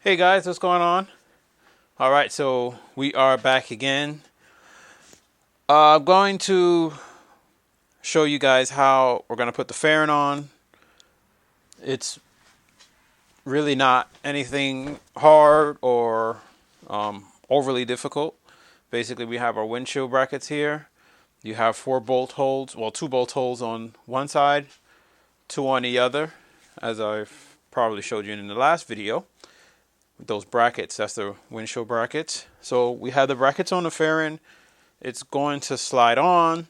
Hey guys, what's going on? All right, so we are back again. I'm going to show you guys how we're going to put the fairing on. It's really not anything hard or overly difficult. Basically, we have our windshield brackets here. You have 4 bolt holes, well, 2 bolt holes on one side, 2 on the other, as I've probably showed you in the last video. Those brackets, that's the windshield brackets. So we have the brackets on the fairing. It's going to slide on.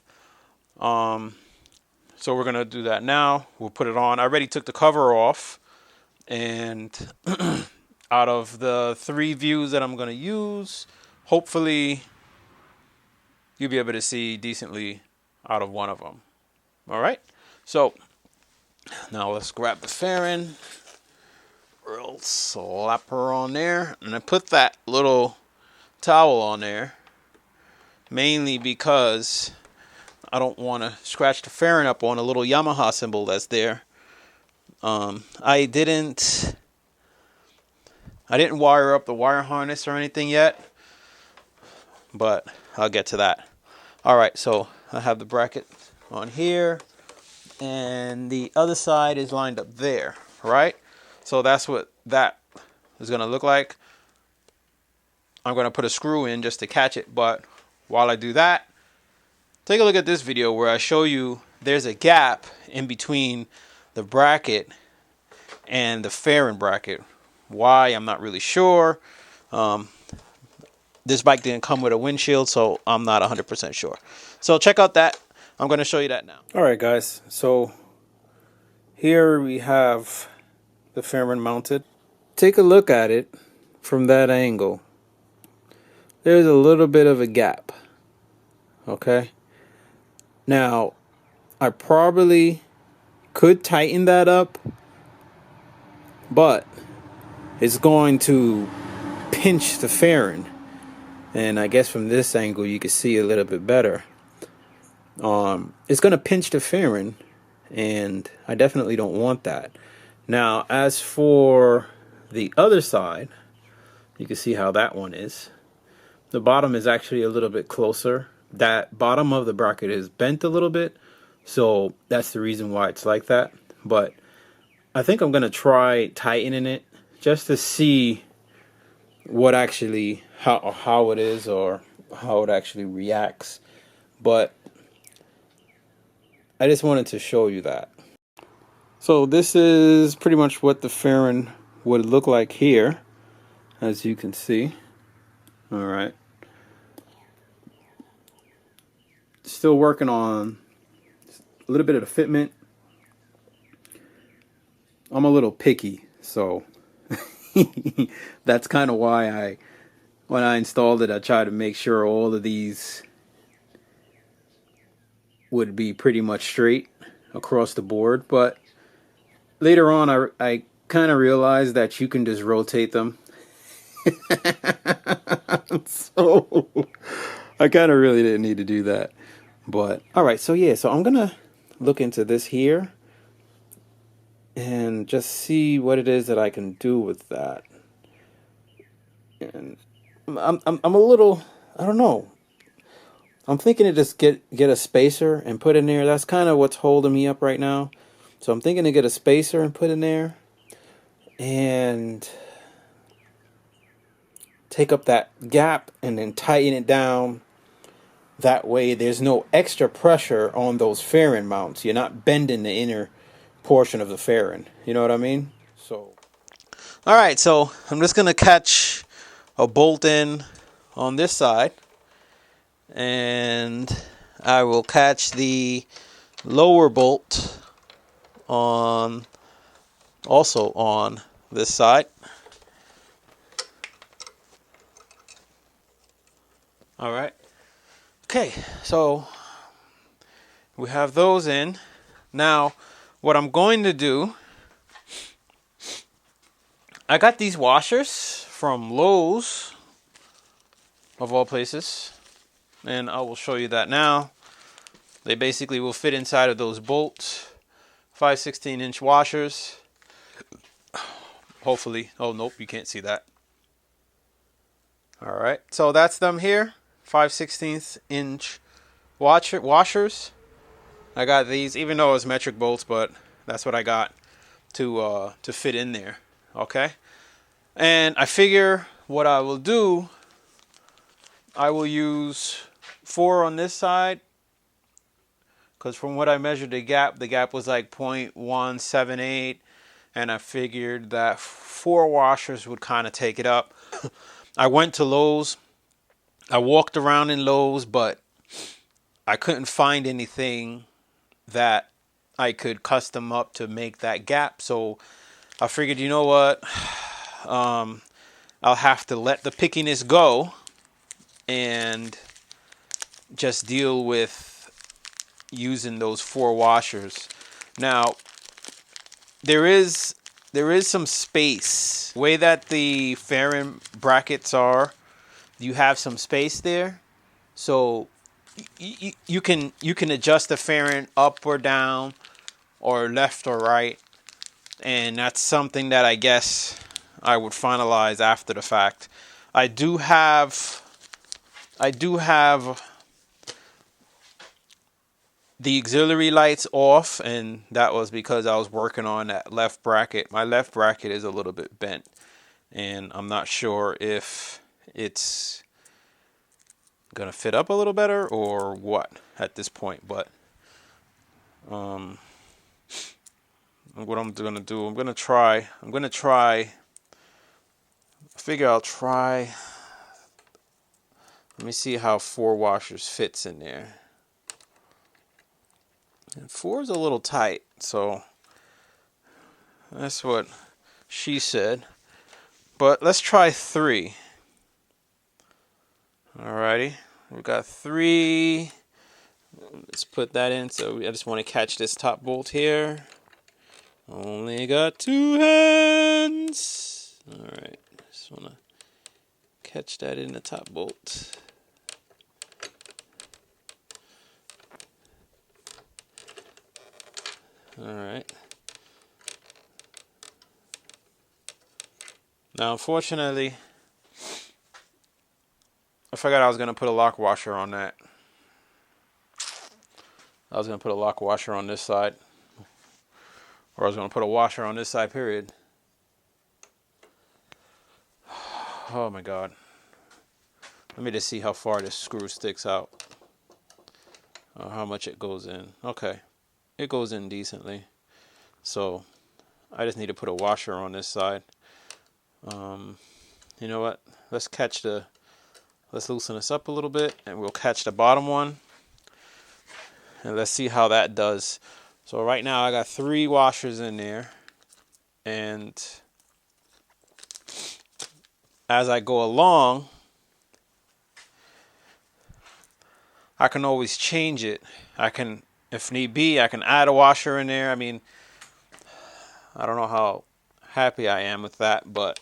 So we're going to do that now. We'll put it on. I already took the cover off. And out of the 3 views that I'm going to use, hopefully you'll be able to see decently out of one of them. All right. So now let's grab the fairing. Real slapper on there. And I put that little towel on there mainly because I don't want to scratch the fairing up on a little Yamaha symbol that's there. I didn't wire up the wire harness or anything yet, but I'll get to that. All right, so I have the bracket on here, and the other side is lined up there, right? So that's what that is going to look like. I'm going to put a screw in just to catch it, but while I do that, take a look at this video where I show you there's a gap in between the bracket and the fairing bracket. Why, I'm not really sure. This bike didn't come with a windshield, so I'm not 100% sure. So check out that. I'm going to show you that now. All right, guys. So here we have the fairing mounted. Take a look at it from that angle. There's a little bit of a gap. Okay. Now, I probably could tighten that up, but it's going to pinch the fairing. And I guess from this angle you can see a little bit better. It's going to pinch the fairing, and I definitely don't want that. Now, as for the other side, you can see how that one is. The bottom is actually a little bit closer. That bottom of the bracket is bent a little bit, so that's the reason why it's like that. But I think I'm going to try tightening it just to see what actually, how it is or how it actually reacts. But I just wanted to show you that. So this is pretty much what the fairing would look like here, as you can see. All right. Still working on a little bit of the fitment. I'm a little picky, so that's kind of why when I installed it, I tried to make sure all of these would be pretty much straight across the board. But later on, I kind of realized that you can just rotate them. So I kind of really didn't need to do that. But all right, so yeah, so I'm gonna look into this here and just see what it is that I can do with that. And I'm a little, I don't know. I'm thinking to just get a spacer and put in there. That's kind of what's holding me up right now. So I'm thinking to get a spacer and put in there and take up that gap and then tighten it down. That way there's no extra pressure on those fairing mounts. You're not bending the inner portion of the fairing. You know what I mean? So, all right, so I'm just going to catch a bolt in on this side, and I will catch the lower bolt on also on this side. All right. Okay, so we have those in. Now, what I'm going to do, I got these washers from Lowe's, of all places, and I will show you that now. They basically will fit inside of those bolts, 5/16-inch washers. hopefully. Oh, nope, you can't see that. All right, so that's them here. 5/16 inch washers. I got these, even though it's metric bolts, but that's what I got to fit in there. Okay, and I figure what I will do, I will use 4 on this side, because from what I measured the gap was like 0.178, and I figured that 4 washers would kind of take it up. I went to Lowe's. I walked around in Lowe's, but I couldn't find anything that I could custom up to make that gap. So I figured, you know what? I'll have to let the pickiness go and just deal with using those 4 washers. Now, there is some space. The way that the fairing brackets are, you have some space there. So you can adjust the fairing up or down or left or right, and that's something that I guess I would finalize after the fact. I do have the auxiliary lights off, and that was because I was working on that left bracket. My left bracket is a little bit bent, and I'm not sure if it's gonna fit up a little better or what at this point. But what I'm gonna do, I'm gonna try. I figure I'll try. Let me see how 4 washers fits in there. And 4 is a little tight, so that's what she said. But let's try 3. Alrighty, we got 3. Let's put that in. So I just want to catch this top bolt here. Only got 2 hands. Alright, just want to catch that in the top bolt. Alright. Now, unfortunately, I forgot I was going to put a lock washer on that. I was going to put a lock washer on this side. Or I was going to put a washer on this side, period. Oh my God. Let me just see how far this screw sticks out. How much it goes in. Okay. It goes in decently. So I just need to put a washer on this side. You know what? Let's loosen this up a little bit, and we'll catch the bottom one. And let's see how that does. So right now I got 3 washers in there. And as I go along, I can always change it. I can, if need be, I can add a washer in there. I mean, I don't know how happy I am with that, but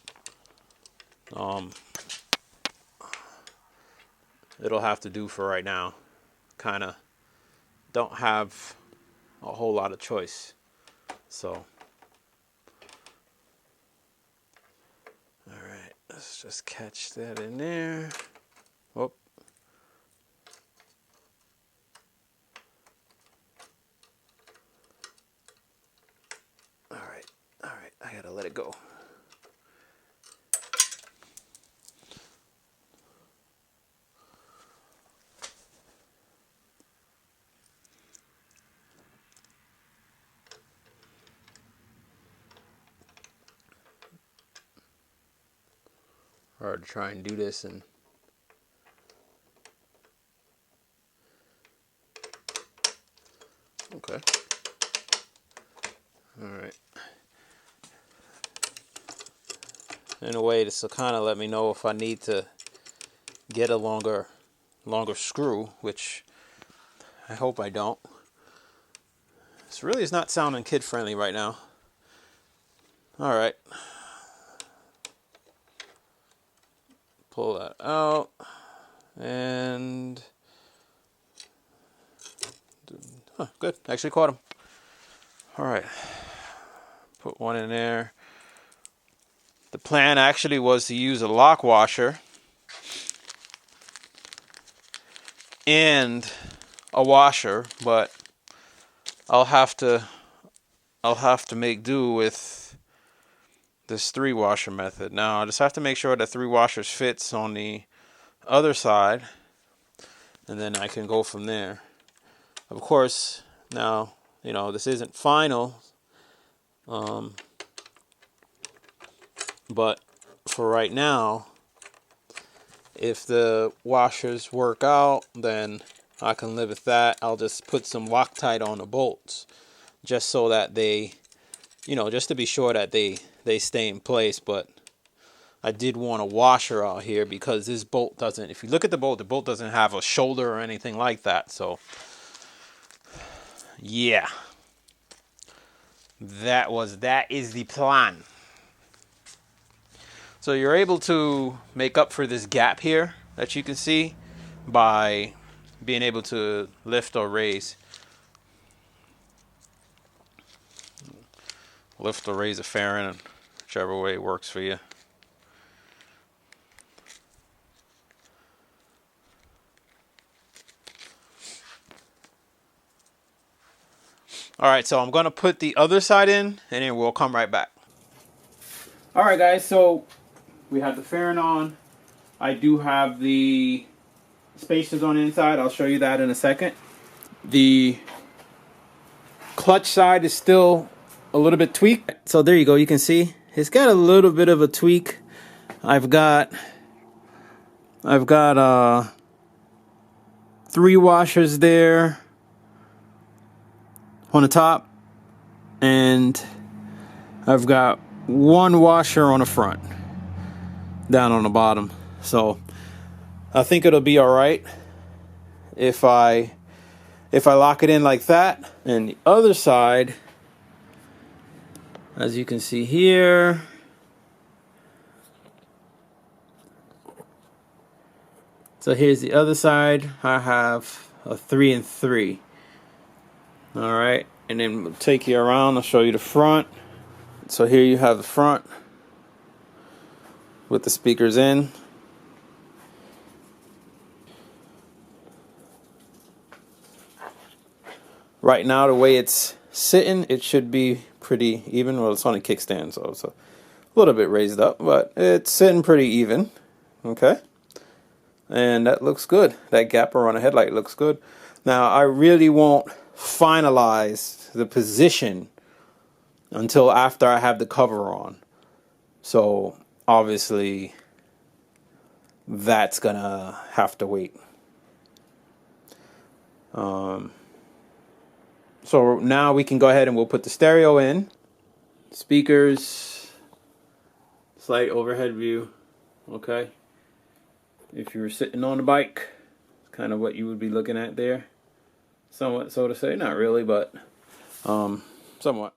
it'll have to do for right now. Kind of don't have a whole lot of choice. So, alright, let's just catch that in there. Whoop. Alright, I gotta let it go. Hard to try and do this and okay. Alright. In a way, this will kind of let me know if I need to get a longer screw, which I hope I don't. This really is not sounding kid friendly right now. Alright. Pull that out. And good. Actually caught him. Alright. Put one in there. The plan actually was to use a lock washer and a washer, but I'll have to make do with this 3-washer method. Now I just have to make sure that 3 washers fits on the other side, and then I can go from there. Of course, now, you know, this isn't final, but for right now, if the washers work out, then I can live with that. I'll just put some Loctite on the bolts, just so that they, you know, just to be sure that they stay in place. But I did want a washer out here because this bolt doesn't, if you look at the bolt doesn't have a shoulder or anything like that. So yeah, that is the plan. So you're able to make up for this gap here that you can see by being able to lift or raise. Lift or raise a fairing, whichever way works for you. Alright, so I'm going to put the other side in, and then we'll come right back. Alright guys, so we have the fairing on. I do have the spacers on the inside. I'll show you that in a second. The clutch side is still a little bit tweaked. So there you go, you can see it's got a little bit of a tweak. I've got 3 washers there on the top, and I've got 1 washer on the front down on the bottom. So I think it'll be all right if I lock it in like that. And the other side, as you can see here, so here's the other side. I have a 3 and 3. All right, and then we'll take you around. I'll show you the front. So here you have the front with the speakers in. Right now, the way it's sitting, it should be pretty even. Well, it's on a kickstand, so it's a little bit raised up, but it's sitting pretty even. Okay, and that looks good. That gap around the headlight looks good. Now, I really won't finalize the position until after I have the cover on. So obviously that's gonna have to wait. So now we can go ahead and we'll put the stereo in, speakers, slight overhead view. Okay, if you were sitting on the bike, it's kind of what you would be looking at there. Somewhat, so to say, not really, but somewhat.